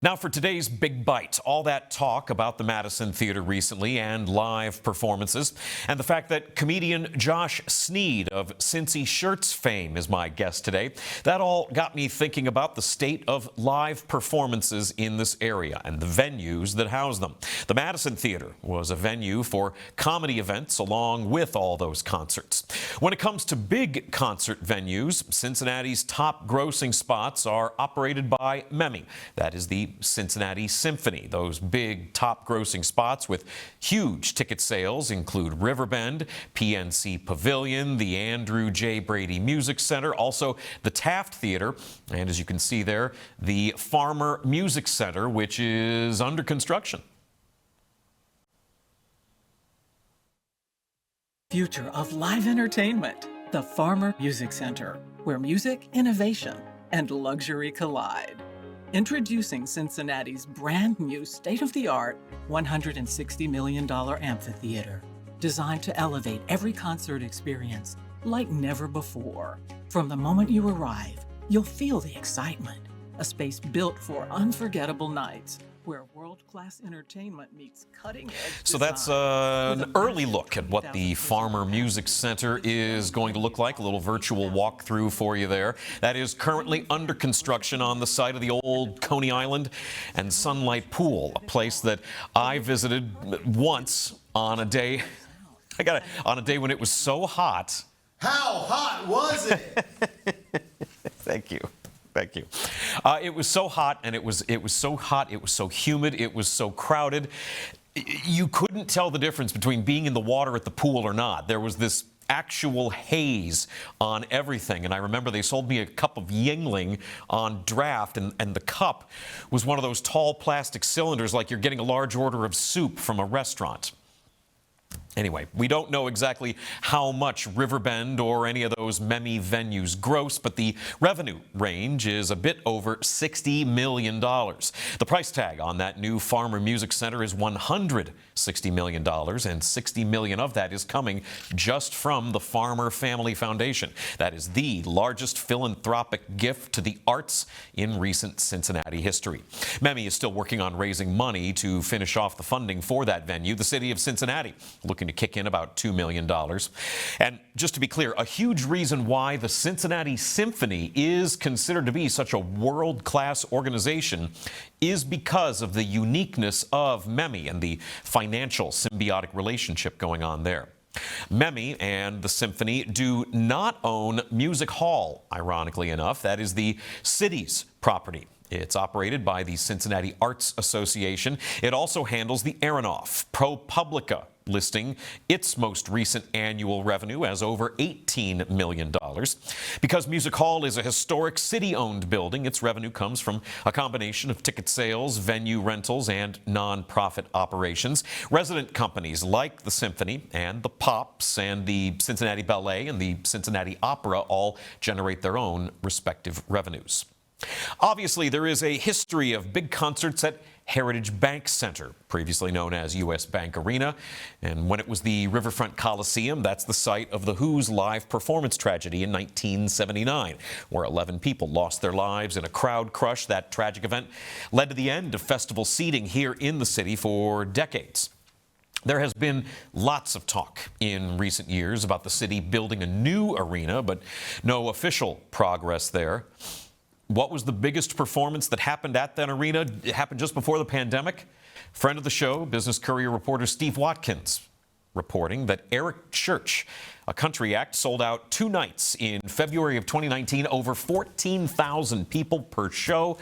Now for today's Big Bite, all that talk about the Madison Theater recently and live performances, and the fact that comedian Josh Sneed of Cincy Shirts fame is my guest today. That all got me thinking about the state of live performances in this area and the venues that house them. The Madison Theater was a venue for comedy events along with all those concerts. When it comes to big concert venues, Cincinnati's top grossing spots are operated by MEMI. That is the Cincinnati Symphony. Those big top-grossing spots with huge ticket sales include Riverbend, PNC Pavilion, the Andrew J. Brady Music Center, also the Taft Theater, and as you can see there, the Farmer Music Center, which is under construction. Future of live entertainment, the Farmer Music Center, where music, innovation, and luxury collide. Introducing Cincinnati's brand new state-of-the-art $160 million amphitheater, designed to elevate every concert experience like never before. From the moment you arrive, you'll feel the excitement, a space built for unforgettable nights, where world-class entertainment meets cutting-edge So that's an early look at what the Farmer Music Center is going to look like. A little virtual walkthrough for you there. That is currently under construction on the site of the old Coney Island and Sunlight Pool, a place that I visited once on a day. On a day when it was so hot. How hot was it? Thank you. Thank you. It was so hot, and it was so hot, it was so humid, it was so crowded. You couldn't tell the difference between being in the water at the pool or not. There was this actual haze on everything. And I remember they sold me a cup of Yingling on draft, and the cup was one of those tall plastic cylinders like you're getting a large order of soup from a restaurant. Anyway, we don't know exactly how much Riverbend or any of those MEMI venues gross, but the revenue range is a bit over $60 million. The price tag on that new Farmer Music Center is $160 million, and $60 million of that is coming just from the Farmer Family Foundation. That is the largest philanthropic gift to the arts in recent Cincinnati history. MEMI is still working on raising money to finish off the funding for that venue. The city of Cincinnati looking to kick in about $2 million. And just to be clear, a huge reason why the Cincinnati Symphony is considered to be such a world-class organization is because of the uniqueness of MEMI and the financial symbiotic relationship going on there. MEMI and the Symphony do not own Music Hall, ironically enough. That is the city's property. It's operated by the Cincinnati Arts Association. It also handles the Aronoff. ProPublica listing its most recent annual revenue as over $18 million. Because Music Hall is a historic city-owned building, its revenue comes from a combination of ticket sales, venue rentals, and nonprofit operations. Resident companies like the Symphony and the Pops and the Cincinnati Ballet and the Cincinnati Opera all generate their own respective revenues. Obviously, there is a history of big concerts at Heritage Bank Center, previously known as U.S. Bank Arena. And when it was the Riverfront Coliseum, that's the site of the Who's live performance tragedy in 1979, where 11 people lost their lives in a crowd crush. That tragic event led to the end of festival seating here in the city for decades. There has been lots of talk in recent years about the city building a new arena, but no official progress there. What was the biggest performance that happened at that arena? It happened just before the pandemic. Friend of the show, Business Courier reporter Steve Watkins, reporting that Eric Church, a country act, sold out 2 nights in February of 2019, over 14,000 people per show,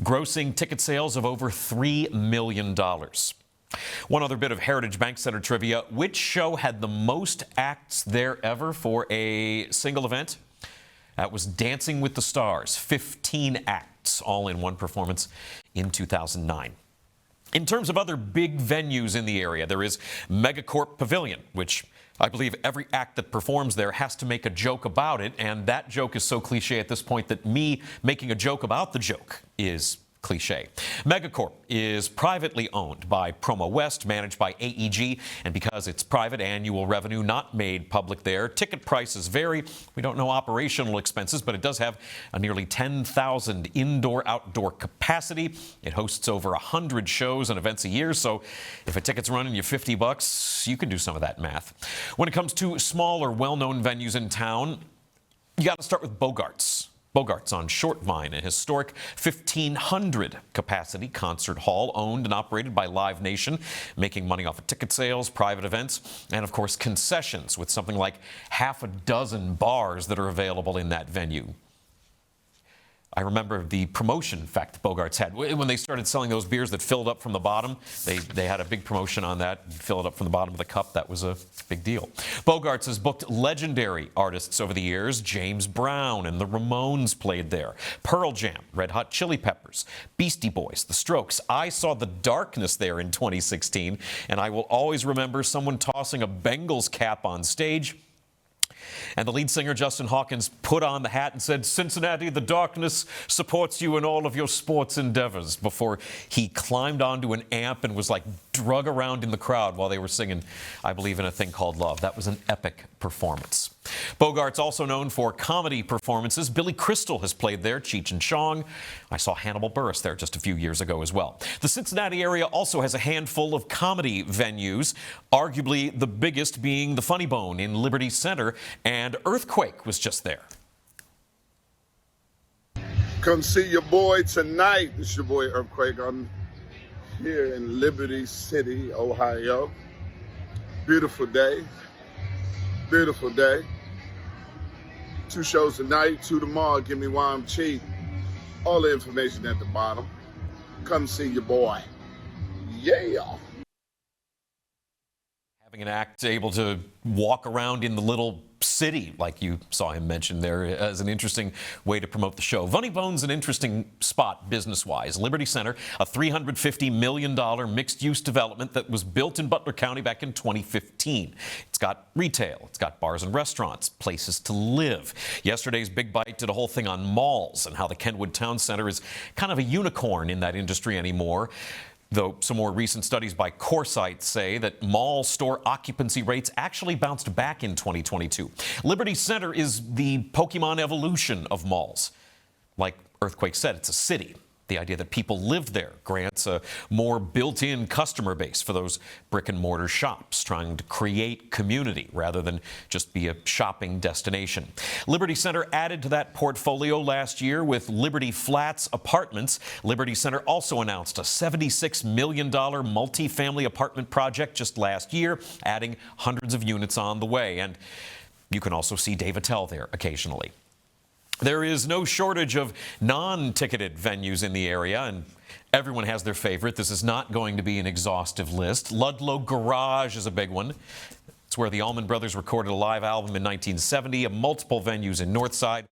grossing ticket sales of over $3 million. One other bit of Heritage Bank Center trivia. Which show had the most acts there ever for a single event? That was Dancing with the Stars, 15 acts, all in one performance in 2009. In terms of other big venues in the area, there is Megacorp Pavilion, which I believe every act that performs there has to make a joke about it, and that joke is so cliche at this point that me making a joke about the joke is cliche. Megacorp is privately owned by Promo West, managed by AEG, and because it's private, annual revenue not made public there. Ticket prices vary. We don't know operational expenses, but it does have a nearly 10,000 indoor-outdoor capacity. It hosts over 100 shows and events a year, so if a ticket's running you $50, you can do some of that math. When it comes to smaller, well-known venues in town, you got to start with Bogart's. Bogart's on Shortvine, a historic 1,500 capacity concert hall owned and operated by Live Nation, making money off of ticket sales, private events, and of course concessions, with something like half a dozen bars that are available in that venue. I remember the promotion, in fact, Bogart's had. When they started selling those beers that filled up from the bottom, they had a big promotion on that. You fill it up from the bottom of the cup. That was a big deal. Bogart's has booked legendary artists over the years. James Brown and the Ramones played there. Pearl Jam, Red Hot Chili Peppers, Beastie Boys, The Strokes. I saw The Darkness there in 2016, and I will always remember someone tossing a Bengals cap on stage. And the lead singer, Justin Hawkins, put on the hat and said, "Cincinnati, the darkness supports you in all of your sports endeavors," before he climbed onto an amp and was like drug around in the crowd while they were singing "I Believe in a Thing Called Love." That was an epic performance. Bogart's also known for comedy performances. Billy Crystal has played there, Cheech and Chong. I saw Hannibal Buress there just a few years ago as well. The Cincinnati area also has a handful of comedy venues, arguably the biggest being the Funny Bone in Liberty Center, and Earthquake was just there. Come see your boy tonight. It's your boy Earthquake. I'm here in Liberty City, Ohio. Beautiful day. Beautiful day. 2 shows tonight, 2 tomorrow. Give me why I'm cheap. All the information at the bottom. Come see your boy. Yeah. Having an act able to walk around in the little city, like you saw him mention there, as an interesting way to promote the show. Funny Bone's an interesting spot business-wise. Liberty Center, a $350 million mixed-use development that was built in Butler County back in 2015. It's got retail, it's got bars and restaurants, places to live. Yesterday's Big Bite did a whole thing on malls and how the Kenwood Town Center is kind of a unicorn in that industry anymore. Though some more recent studies by Coresight say that mall store occupancy rates actually bounced back in 2022. Liberty Center is the Pokemon evolution of malls. Like Earthquake said, it's a city. The idea that people live there grants a more built-in customer base for those brick-and-mortar shops, trying to create community rather than just be a shopping destination. Liberty Center added to that portfolio last year with Liberty Flats Apartments. Liberty Center also announced a $76 million multifamily apartment project just last year, adding hundreds of units on the way. And you can also see Dave Attell there occasionally. There is no shortage of non-ticketed venues in the area, and everyone has their favorite. This is not going to be an exhaustive list. Ludlow Garage is a big one. It's where the Allman Brothers recorded a live album in 1970, multiple venues in Northside.